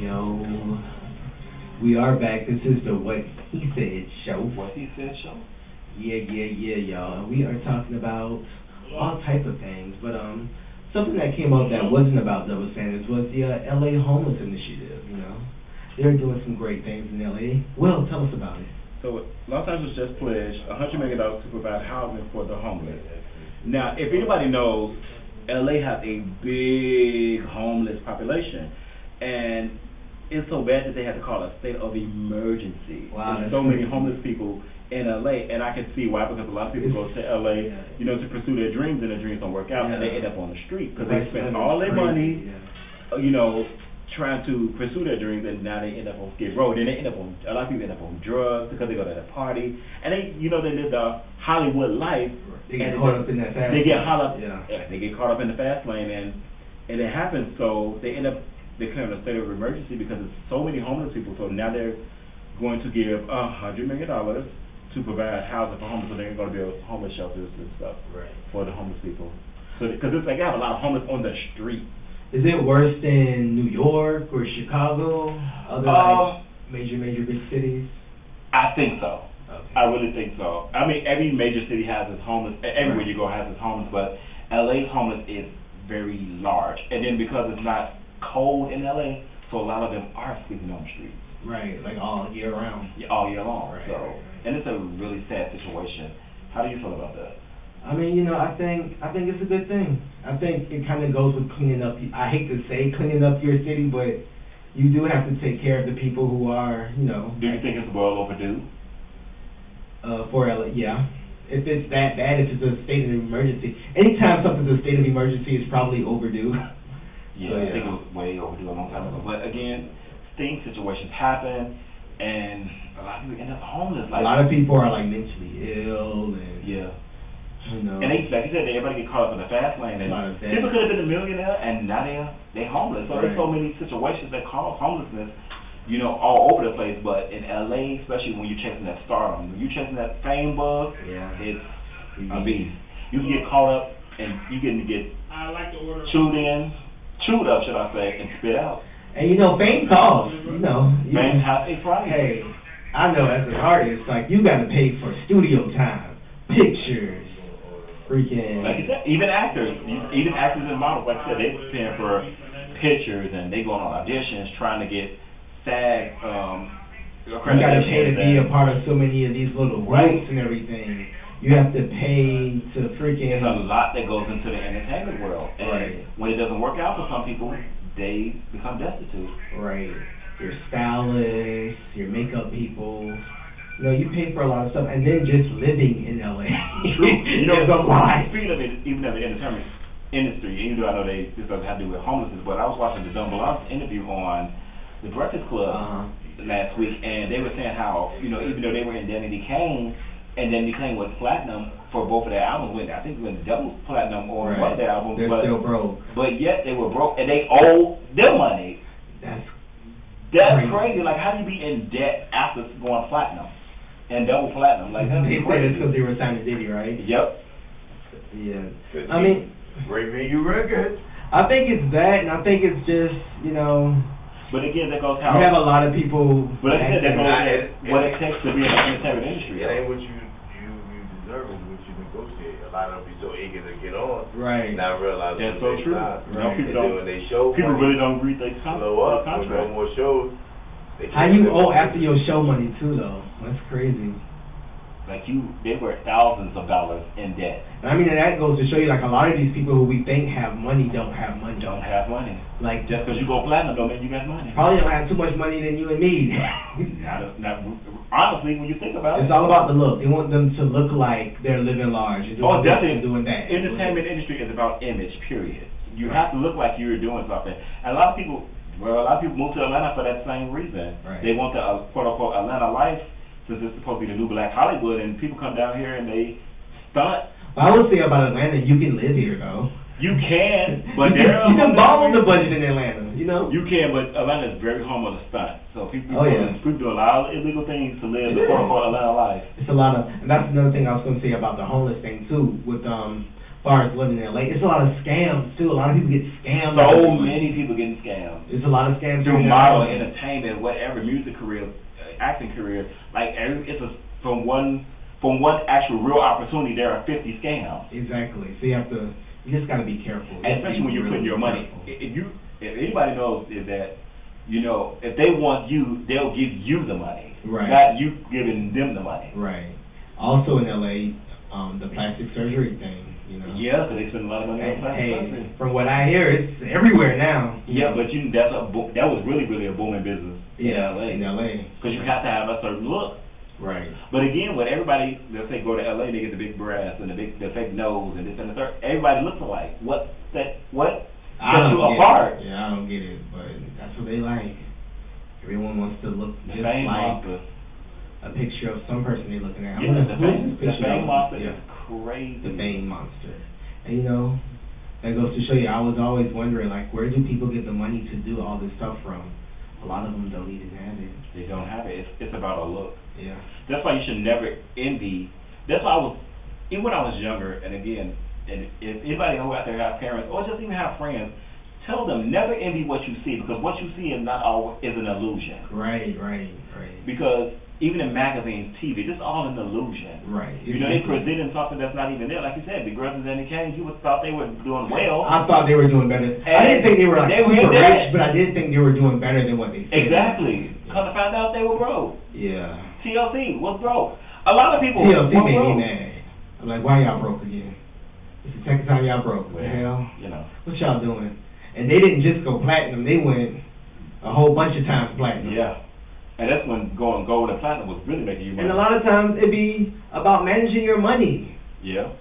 Yo, we are back. This is the What He Said show. What He Said show? Yeah, y'all. And we are talking about all type of things, but something that came up that wasn't about double standards was the LA Homeless Initiative. You know, they're doing some great things in LA. Will, tell us about it. So Los Angeles just pledged $100 million to provide housing for the homeless. Now, if anybody knows, LA has a big homeless population, and it's so bad that they had to call a state of emergency. Wow, There's so many homeless people in LA, and I can see why, because a lot of people go to LA, you know, to pursue their dreams, and their dreams don't work out, and they end up on the street because they spend all their money, you know, trying to pursue their dreams, and now they end up on Skid Row. Then they end up on, a lot of people end up on drugs because they go to that party, and they, you know, they live the Hollywood life. They get caught up in that fast. They get they get caught up in the fast lane, and it happens. So they end up declaring a state of emergency because there's so many homeless people. So now they're going to give $100 million to provide housing for homeless. So they're going to build homeless shelters and stuff for the homeless people. So because it's like they have a lot of homeless on the street. Is it worse than New York or Chicago, other like major big cities? I think so. Okay. I really think so. I mean, every major city has its homeless. Everywhere you go has its homeless, but LA's homeless is very large. And then because it's not cold in LA, so a lot of them are sleeping on the streets. Right, like all year round. Yeah, all year long. Right. So, and it's a really sad situation. How do you feel about that? I mean, you know, I think it's a good thing. I think it kind of goes with cleaning up. I hate to say cleaning up your city, but you do have to take care of the people who are, you know. Do you think it's well overdue? For LA, yeah. If it's that bad, if it's a state of emergency, anytime something's a state of emergency, it's probably overdue. Yeah, I think it was way overdue a long time ago. But again, situations happen, and a lot of people end up homeless. Like, a lot of people are like mentally ill, and you know. And they, like you said, everybody get caught up in the fast lane. And people could have been a millionaire, and now they're homeless. So there's so many situations that cause homelessness, you know, all over the place. But in LA, especially when you're chasing that stardom, when you're chasing that fame bug, it's a beast. You can get caught up, and you can get chewed up, should I say, and spit out. And you know, fame costs. You know, fame has a price. Hey, I know as an artist, like you got to pay for studio time, pictures. Freaking. Like you said, even actors and models, like I said, they were paying for pictures and they going on auditions trying to get SAG you got to pay to be a part of so many of these little groups and everything. You have to pay to freaking. There's a lot that goes into the entertainment world, and when it doesn't work out for some people, they become destitute. Right. Your stylists, your makeup people. You know, you pay for a lot of stuff, and then just living in LA. True. You know, it's a lot. Speaking of it, even of the entertainment industry, even though I know this doesn't have to do with homelessness, but I was watching the Dumb Blanc interview on the Breakfast Club last week, and they were saying how, you know, even though they were in Danity Kane, and Danity Kane was platinum for both of their albums, I think it was double platinum on one of their albums. They're still broke. But yet they were broke, and they owe them money. That's crazy. Like, how do you be in debt after going platinum? And double platinum, like that. They said it's because they were signed to Diddy, right? Yep. Yeah. I mean, great venue record. I think it's that, and I think it's just, you know. But again, that goes how you have a lot of people. But like I said, that goes what it takes to be in the entertainment industry. It ain't what you deserve, it's what you negotiate. A lot of them be so eager to get on, right? Not realizing that's so true. Right. People really don't read their contract. No more shows. How you owe after your show money too, though? That's crazy. Like they were thousands of dollars in debt. I mean, and that goes to show you, like, a lot of these people who we think have money don't have money. Like, just because you go platinum don't mean you got money. Probably don't have too much money than you and me. not honestly, when you think about it, it's all about the look. They want them to look like they're living large. And doing definitely doing that. Entertainment industry is about image. Period. You have to look like you're doing something. And a lot of people move to Atlanta for that same reason. Right. They want the quote-unquote Atlanta life, since it's supposed to be the new black Hollywood, and people come down here and they stunt. Well, I would say about Atlanta, you can live here, though. You can, but you can ball on the budget in Atlanta, you know? You can, but Atlanta is very home of the stunt. So people do a lot of illegal things to live the quote-unquote Atlanta life. It's a lot of, and that's another thing I was going to say about the homeless thing, too, with far as living in LA. It's a lot of scams too. A lot of people get scammed. So many people getting scammed. There's a lot of scams through modeling, entertainment, whatever, music career, acting career. Like from one actual real opportunity, there are 50 scams. Exactly. So you just got to be careful. And especially when you're putting your money. If anybody knows is that, if they want you, they'll give you the money, right? Not you giving them the money, right? Also in LA, the plastic surgery thing. Yeah, because they spend a lot of money on plastic surgery. From what I hear, it's everywhere now. Yeah, but that was really a booming business in LA. In LA, because you have to have a certain look. Right. But again, when everybody, let's say, go to LA, they get the big breasts and the fake nose and this and the third. Everybody looks alike. What sets you apart? Yeah, I don't get it, but that's what they like. Everyone wants to look just like monster. A picture of some person they're looking at. Yeah, the fame monster is crazy. The fame monster. And that goes to show you, I was always wondering, like, where do people get the money to do all this stuff from? A lot of them don't even have it. They don't have it. It's about a look. Yeah. That's why you should never envy. That's why even when I was younger, and again, and if anybody who out there have parents or just even have friends, tell them never envy what you see, because what you see is not always an illusion. Right. Because even in magazines, TV, this is all an illusion. Right. They presenting something that's not even there. Like you said, the girls in Danny Kane, you would thought they were doing well. I thought they were doing better. I didn't think they were super rich, but I did think they were doing better than what they said. Exactly. Because I found out they were broke. Yeah. TLC was broke. A lot of people TLC were made broke. me mad. I'm like, why y'all broke again? It's the second time y'all broke. What the hell? What y'all doing? And they didn't just go platinum. They went a whole bunch of times platinum. Yeah. And that's when going gold and platinum was really making you money. And a lot of times it be about managing your money. Yeah.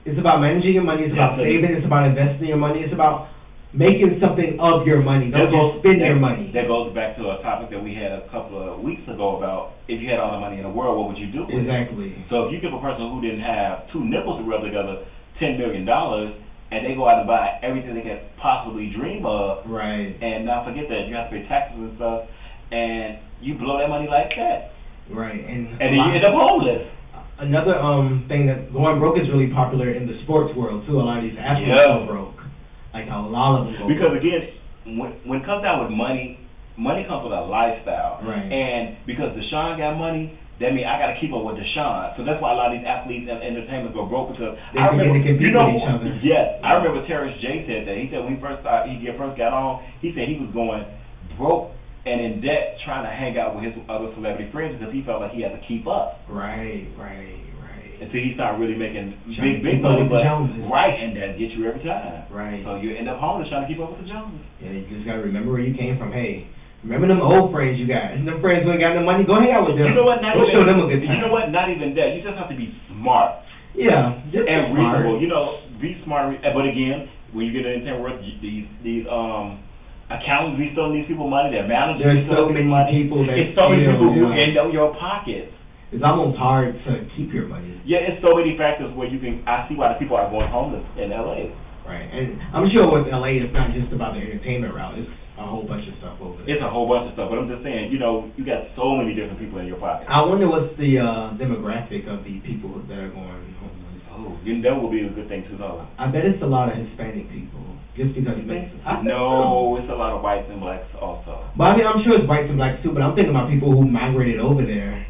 It's about managing your money. It's about saving. It's about investing your money. It's about making something of your money. Don't just spend your money. That goes back to a topic that we had a couple of weeks ago about if you had all the money in the world, what would you do with Exactly. it? So if you give a person who didn't have two nickels to rub together $10 million, and they go out and buy everything they can possibly dream of, right? And not forget that you have to pay taxes and stuff, and you blow that money like that, right? And then you end up homeless. Another thing that going broke is really popular in the sports world too. A lot of these athletes go broke, like a lot of them go because broke. Again, when it comes down with money comes with a lifestyle, right? And because Deshaun got money, that means I got to keep up with Deshaun. So that's why a lot of these athletes and entertainment go broke, because I remember with each other. Yes, I remember Terrence J said that. He said when he first got on, he said he was going broke and in debt trying to hang out with his other celebrity friends because he felt like he had to keep up. Right. Until he started really making big money, and that gets you every time. Right. So you end up homeless trying to keep up with the Joneses. Yeah, you just gotta remember where you came from. Hey, remember them old friends you got? Them friends who ain't got no money, go hang out with them. You know what? Show them a good time. You know what? Not even that. You just have to be smart. Yeah, just and smart. reasonable. Be smart. But again, when you get into work, these accountants be stealing these people money. Their managers. There's so many people that it's so many people who end up your pockets. It's almost hard to keep your money. Yeah, it's so many factors where you can. I see why the people are going homeless in LA. Right, and I'm sure with LA, it's not just about the entertainment route. It's a whole bunch of stuff over there. It's a whole bunch of stuff, but I'm just saying, you got so many different people in your pocket. I wonder what's the demographic of the people that are going homeless. Oh, that would be a good thing to know. I bet it's a lot of Hispanic people, just because it makes sense. No, it's a lot of whites and blacks also. But I mean, I'm sure it's whites and blacks too, but I'm thinking about people who migrated over there.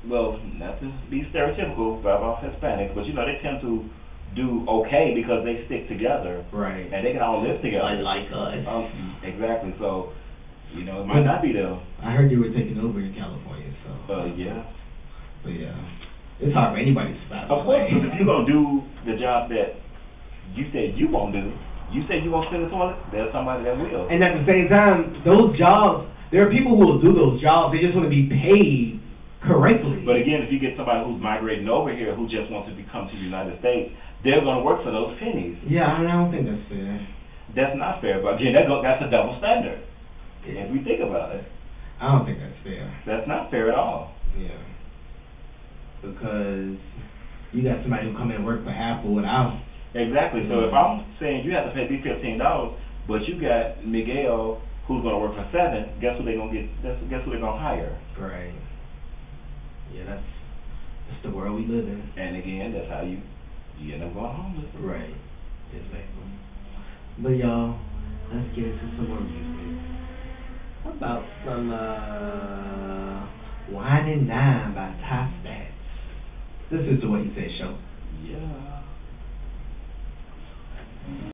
Well, not to be stereotypical about Hispanics, but they tend to do okay because they stick together, right? And they can all live together, like us. Exactly. So, it might not be them. I heard you were taking over in California, so. Yeah. But yeah, it's hard for anybody to survive. Of course, if you're gonna do the job that you said you won't do, you said you won't spin the toilet. There's somebody that will. And at the same time, those jobs, there are people who will do those jobs. They just want to be paid correctly. But again, if you get somebody who's migrating over here who just wants to come to the United States, they're going to work for those pennies. Yeah, I don't think that's fair. That's not fair. But again, that's a double standard. If we think about it. I don't think that's fair. That's not fair at all. Yeah. Because you got somebody who come in and work for half or without. Exactly. So if I'm saying you have to pay me $15, but you got Miguel who's going to work for $7, guess who they're going to get? Guess who they're going to hire? Right. Yeah, that's the world we live in. And again, that's how you you end up going homeless. Right. Exactly. But y'all, let's get into some more music. How about some Wine and Dine by Top Stats? This is the What You Say show.